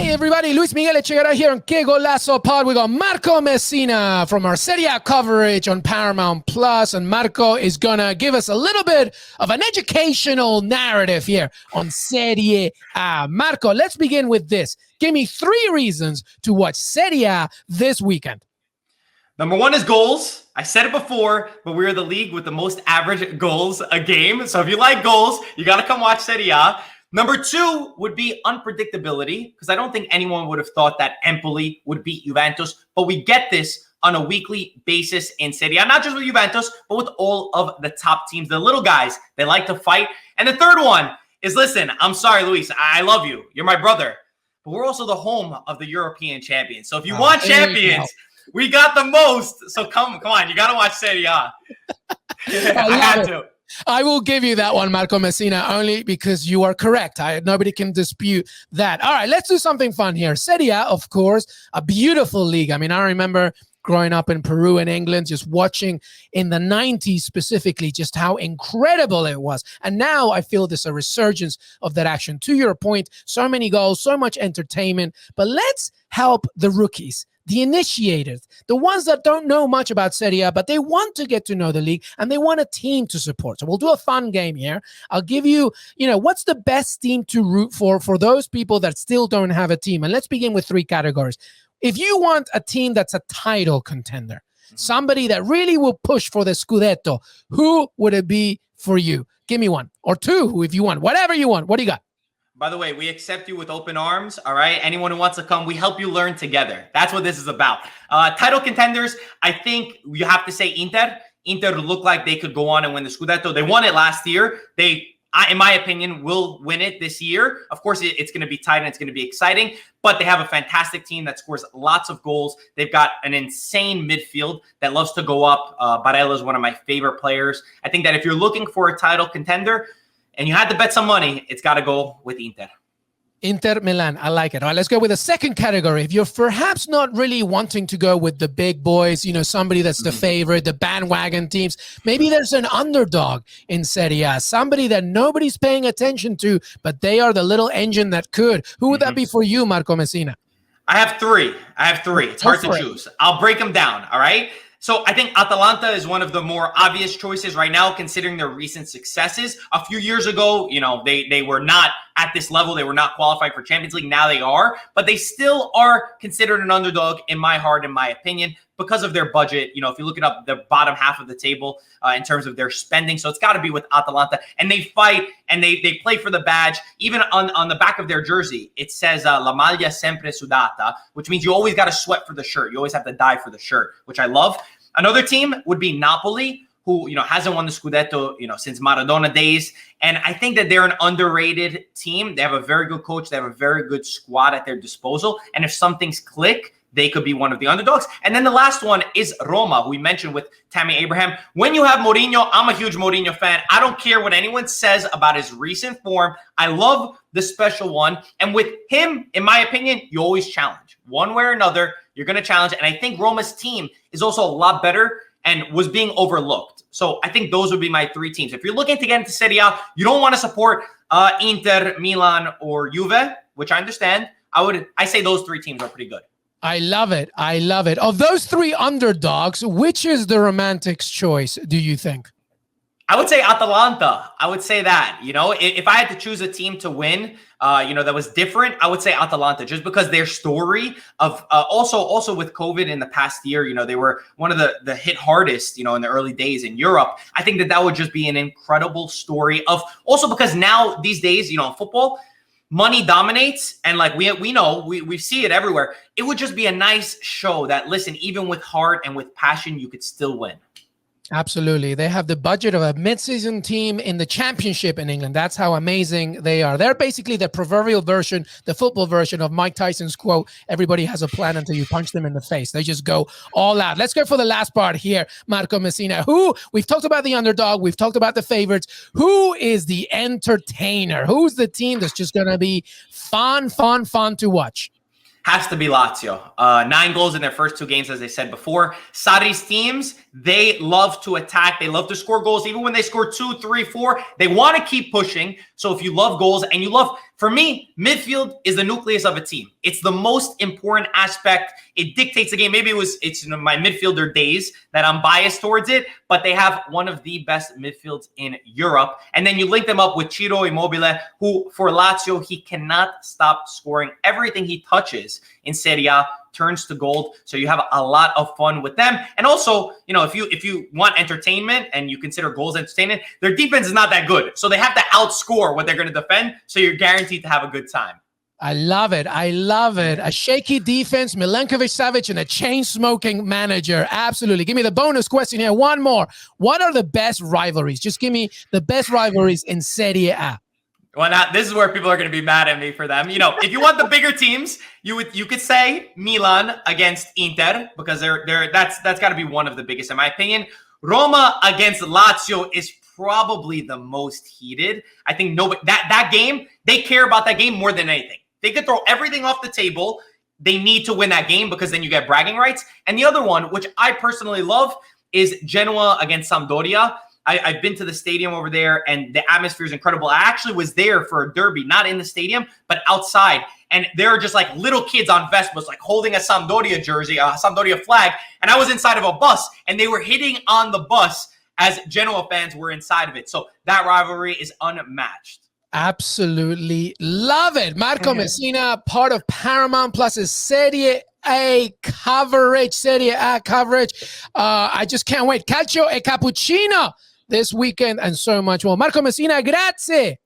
Hey everybody, Luis Miguel Echegaray here on Qué Golazo Pod. We got Marco Messina from our Serie A coverage on Paramount Plus, and Marco is gonna give us a little bit of an educational narrative here on Serie A. Marco, let's begin with this. Give me 3 reasons to watch Serie A this weekend. Number 1 is goals. I said it before, but we're the league with the most average goals a game. So if you like goals, you got to come watch Serie A. Number 2 would be unpredictability, because I don't think anyone would have thought that Empoli would beat Juventus, but we get this on a weekly basis in Serie A, not just with Juventus, but with all of the top teams. The little guys, they like to fight. And the third one is, listen, I'm sorry, Luis, I love you. You're my brother, but we're also the home of the European champions. So if you want champions, we got the most. So come on, you got to watch Serie A. I had to. I will give you that one, Marco Messina, only because you are correct. Nobody can dispute that. All right, let's do something fun here. Serie A, of course, a beautiful league. I mean, I remember growing up in Peru and England, just watching in the 90s specifically, just how incredible it was. And now I feel there's a resurgence of that action. To your point, so many goals, so much entertainment. But let's help the rookies, the initiators, the ones that don't know much about Serie A, but they want to get to know the league and they want a team to support. So we'll do a fun game here. I'll give you, what's the best team to root for those people that still don't have a team. And let's begin with 3 categories. If you want a team that's a title contender, somebody that really will push for the Scudetto, who would it be for you? Give me 1 or 2 if you want, whatever you want. What do you got? By the way, we accept you with open arms, all right? Anyone who wants to come, we help you learn together. That's what this is about. Title contenders, I think you have to say Inter. Inter look like they could go on and win the Scudetto. They won it last year. In my opinion, will win it this year. Of course, it's going to be tight and it's going to be exciting, but they have a fantastic team that scores lots of goals. They've got an insane midfield that loves to go up. Barella is one of my favorite players. I think that if you're looking for a title contender, and you had to bet some money, it's got to go with Inter. Inter Milan. I like it. All right, let's go with the second category. If you're perhaps not really wanting to go with the big boys, somebody that's the favorite, the bandwagon teams, maybe there's an underdog in Serie A, somebody that nobody's paying attention to, but they are the little engine that could. Who would that be for you, Marco Messina? I have 3. It's hard to choose. I'll break them down, all right? So I think Atalanta is one of the more obvious choices right now, considering their recent successes. A few years ago, they were not at this level. They were not qualified for Champions League. Now they are, but they still are considered an underdog in my heart, in my opinion, because of their budget. If you look it up, the bottom half of the table in terms of their spending. So it's got to be with Atalanta. And they fight and they play for the badge. Even on the back of their jersey, it says La Maglia Sempre Sudata, which means you always got to sweat for the shirt. You always have to die for the shirt, which I love. Another team would be Napoli, who hasn't won the Scudetto since Maradona days, and I think that they're an underrated team. They have a very good coach. They have a very good squad at their disposal, and if some things click, they could be one of the underdogs. And then the last one is Roma, who we mentioned with Tammy Abraham. When you have Mourinho, I'm a huge Mourinho fan. I don't care what anyone says about his recent form. I love the special one, and with him, in my opinion, you always challenge one way or another. You're going to challenge. And I think Roma's team is also a lot better and was being overlooked. So I think those would be my 3 teams. If you're looking to get into Serie A, you don't want to support Inter, Milan, or Juve, which I understand. I say those 3 teams are pretty good. I love it. Of those 3 underdogs, which is the romantic's choice, do you think? I would say Atalanta. I would say that, if I had to choose a team to win, that was different, I would say Atalanta, just because their story of also with COVID in the past year, they were one of the hit hardest, in the early days in Europe. I think that would just be an incredible story of also because now these days, in football, money dominates. And like we see it everywhere. It would just be a nice show that, listen, even with heart and with passion, you could still win. Absolutely. They have the budget of a mid-season team in the championship in England. That's how amazing they are. They're basically the proverbial version, the football version of Mike Tyson's quote, everybody has a plan until you punch them in the face. They just go all out. Let's go for the last part here, Marco Messina. We've talked about the underdog. We've talked about the favorites. Who is the entertainer? Who's the team that's just going to be fun to watch? Has to be Lazio. 9 goals in their first 2 games, as I said before. Sarri's teams, they love to attack. They love to score goals. Even when they score 2, 3, 4, they want to keep pushing. So if you love goals and you love For me, midfield is the nucleus of a team. It's the most important aspect. It dictates the game. Maybe it's my midfielder days that I'm biased towards it, but they have one of the best midfields in Europe. And then you link them up with Ciro Immobile, who for Lazio, he cannot stop scoring. Everything he touches in Serie A turns to gold. So you have a lot of fun with them. And also, if you want entertainment and you consider goals entertainment, their defense is not that good. So they have to outscore what they're going to defend. So you're guaranteed to have a good time. I love it. I love it. A shaky defense, Milenkovic-Savic, and a chain-smoking manager. Absolutely. Give me the bonus question here. One more. What are the best rivalries? Just give me the best rivalries in Serie A. Well, now this is where people are going to be mad at me for them. If you want the bigger teams, you could say Milan against Inter, because that's got to be one of the biggest in my opinion. Roma against Lazio is probably the most heated. I think that game, they care about that game more than anything. They could throw everything off the table. They need to win that game because then you get bragging rights. And the other one, which I personally love, is Genoa against Sampdoria. I've been to the stadium over there, and the atmosphere is incredible. I actually was there for a derby, not in the stadium, but outside. And there are just like little kids on Vespas, like holding a Sampdoria jersey, a Sampdoria flag. And I was inside of a bus, and they were hitting on the bus as Genoa fans were inside of it. So that rivalry is unmatched. Absolutely love it. Marco Messina, part of Paramount Plus's Serie A coverage. I just can't wait. Calcio e Cappucino this weekend and so much more. Marco Messina, grazie.